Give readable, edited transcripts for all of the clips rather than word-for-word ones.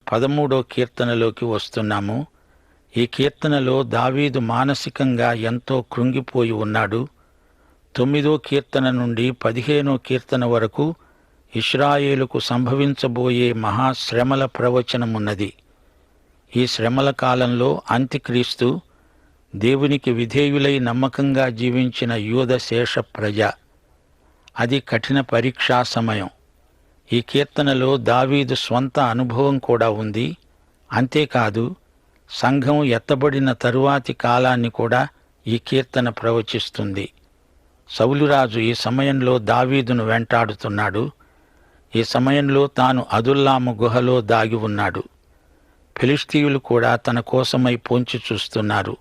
13వ కీర్తనలోకి వస్తున్నాము. ఈ కీర్తనలో దావీదు మానసికంగా ఎంతో కృంగిపోయి ఉన్నాడు. 9వ కీర్తన నుండి 15వ కీర్తన వరకు ఇశ్రాయేలుకు సంభవించబోయే మహాశ్రమల ప్రవచనమున్నది. ఈ శ్రమల కాలంలో అంత్యక్రీస్తు, దేవునికి విధేయులై నమ్మకంగా జీవించిన యూద శేష ప్రజ. అది కఠిన పరీక్షా సమయం. ఈ కీర్తనలో దావీదు స్వంత అనుభవం కూడా ఉంది. అంతేకాదు, సంఘం ఎత్తబడిన తరువాతి కాలాన్ని కూడా ఈ కీర్తన ప్రవచిస్తుంది. సౌలురాజు ఈ సమయంలో దావీదును వెంటాడుతున్నాడు. ఈ సమయంలో తాను అదుల్లాము గుహలో దాగి ఉన్నాడు. ఫిలిష్తీయులు కూడా తన కోసమై పొంచి చూస్తున్నారు.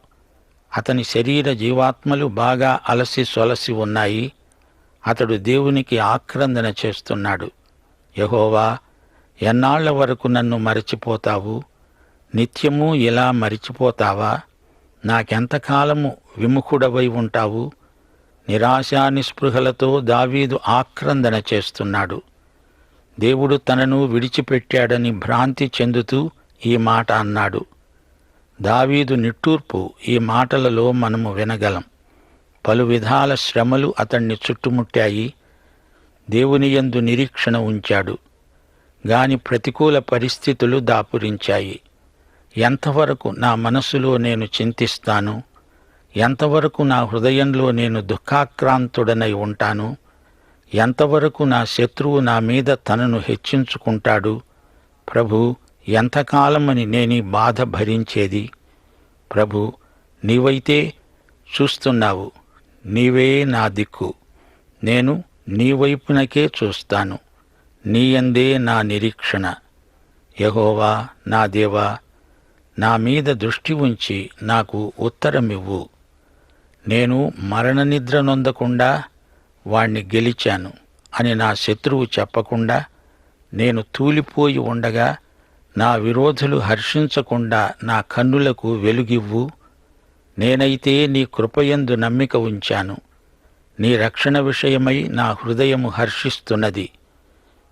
అతని శరీర జీవాత్మలు బాగా అలసి సొలసి ఉన్నాయి. అతడు దేవునికి ఆక్రందన చేస్తున్నాడు. యెహోవా, ఎన్నాళ్ల వరకు నన్ను మరచిపోతావు? నిత్యము ఇలా మరిచిపోతావా? నాకెంతకాలము విముఖుడవై ఉంటావు? నిరాశా నిస్పృహలతో దావీదు ఆక్రందన చేస్తున్నాడు. దేవుడు తనను విడిచిపెట్టాడని భ్రాంతి చెందుతూ ఈ మాట అన్నాడు. దావీదు నిట్టూర్పు ఈ మాటలలో మనము వినగలం. పలు విధాల శ్రమలు అతణ్ణి చుట్టుముట్టాయి. దేవుని యందు నిరీక్షణ ఉంచాడు. గాని ప్రతికూల పరిస్థితులు దాపురించాయి. ఎంతవరకు నా మనసులో నేను చింతిస్తాను? ఎంతవరకు నా హృదయంలో నేను దుఃఖాక్రాంతుడనై ఉంటాను? ఎంతవరకు నా శత్రువు నా మీద తనను హెచ్చించుకుంటాడు? ప్రభూ, ఎంతకాలమని నేనీ బాధ భరించేది? ప్రభూ, నీవైతే చూస్తున్నావు. నీవే నా దిక్కు. నేను నీ వైపునకే చూస్తాను. నీయందే నా నిరీక్షణ. యెహోవా నా దేవా, నా మీద దృష్టి ఉంచి నాకు ఉత్తరమివ్వు. నేను మరణనిద్ర నొందకుండా వాణ్ణి గెలిచాను అని నా శత్రువు చెప్పకుండా, నేను తూలిపోయి ఉండగా నా విరోధులు హర్షించకుండా నా కన్నులకు వెలుగివ్వు. నేనైతే నీ కృపయందు నమ్మిక ఉంచాను. నీ రక్షణ విషయమై నా హృదయము హర్షిస్తున్నది.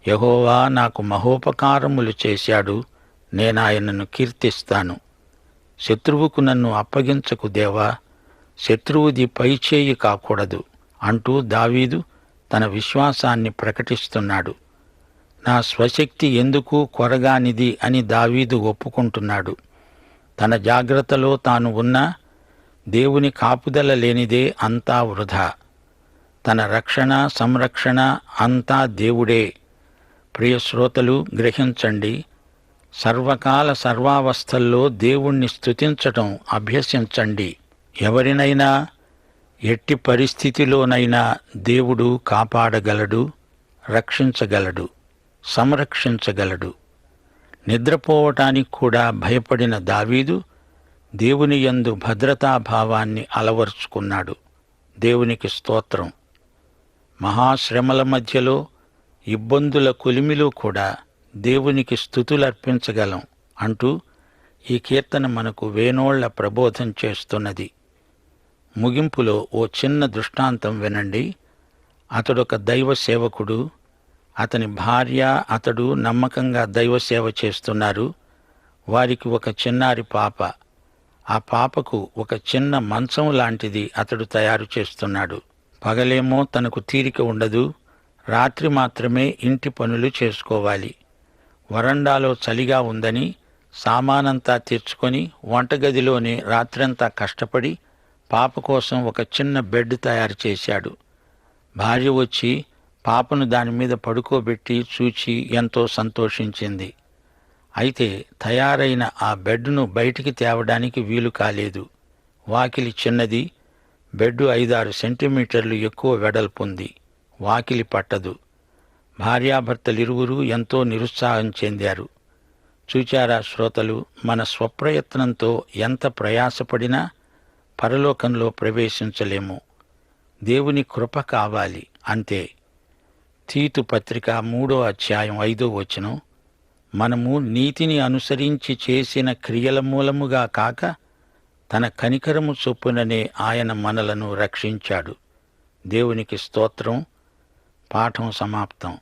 యెహోవా నాకు మహోపకారములు చేశాడు. నేనాయనను కీర్తిస్తాను. శత్రువుకు నన్ను అప్పగించకు దేవా, శత్రువుది పైచేయి కాకూడదు అంటూ దావీదు తన విశ్వాసాన్ని ప్రకటిస్తున్నాడు. నా స్వశక్తి ఎందుకు కొరగానిది అని దావీదు ఒప్పుకుంటున్నాడు. తన జాగ్రత్తలో తాను ఉన్నా దేవుని కాపుదల లేనిదే అంతా వృధా. తన రక్షణ సంరక్షణ అంతా దేవుడే. ప్రియ శ్రోతలు, గ్రహించండి. సర్వకాల సర్వావస్థల్లో దేవుణ్ణి స్తుతించటం అభ్యసించండి. ఎవరినైనా ఎట్టి పరిస్థితిలోనైనా దేవుడు కాపాడగలడు, రక్షించగలడు, సంరక్షించగలడు. నిద్రపోవటానికి కూడా భయపడిన దావీదు దేవుని యందు భద్రతాభావాన్ని అలవర్చుకున్నాడు. దేవునికి స్తోత్రం. మహాశ్రమల మధ్యలో, ఇబ్బందుల కొలిమిలో కూడా దేవునికి స్తుతులర్పించగలం అంటూ ఈ కీర్తన మనకు వేనోళ్ల ప్రబోధం చేస్తున్నది. ముగింపులో ఓ చిన్న దృష్టాంతం వినండి. అతడొక దైవ సేవకుడు. అతని భార్య, అతడు నమ్మకంగా దైవ సేవ చేస్తున్నారు. వారికి ఒక చిన్నారి పాప. ఆ పాపకు ఒక చిన్న మంచం లాంటిది అతడు తయారు చేస్తున్నాడు. పగలేమో తనకు తీరిక ఉండదు. రాత్రి మాత్రమే ఇంటి పనులు చేసుకోవాలి. వరండాలో చలిగా ఉందని సామానంతా తెచ్చుకొని వంటగదిలోనే రాత్రంతా కష్టపడి పాప కోసం ఒక చిన్న బెడ్ తయారు చేశాడు. భార్య వచ్చి పాపను దానిమీద పడుకోబెట్టి చూచి ఎంతో సంతోషించింది. అయితే తయారైన ఆ బెడ్ను బయటికి తేవడానికి వీలు కాలేదు. వాకిలి చిన్నది. బెడ్డు 5-6 సెంటీమీటర్లు ఎక్కువ వెడల్పుంది. వాకిలి పట్టదు. భార్యాభర్తలిరువురూ ఎంతో నిరుత్సాహం చెందారు. చూచారా శ్రోతలు, మన స్వప్రయత్నంతో ఎంత ప్రయాసపడినా పరలోకంలో ప్రవేశించలేము. దేవుని కృప కావాలి, అంతే. తీతు పత్రిక 3వ అధ్యాయం 5వ వచనం, మనము నీతిని అనుసరించి చేసిన క్రియల మూలముగా కాక తన కనికరము చొప్పుననే ఆయన మనలను రక్షించాడు. దేవునికి స్తోత్రం. పాఠం సమాప్తం.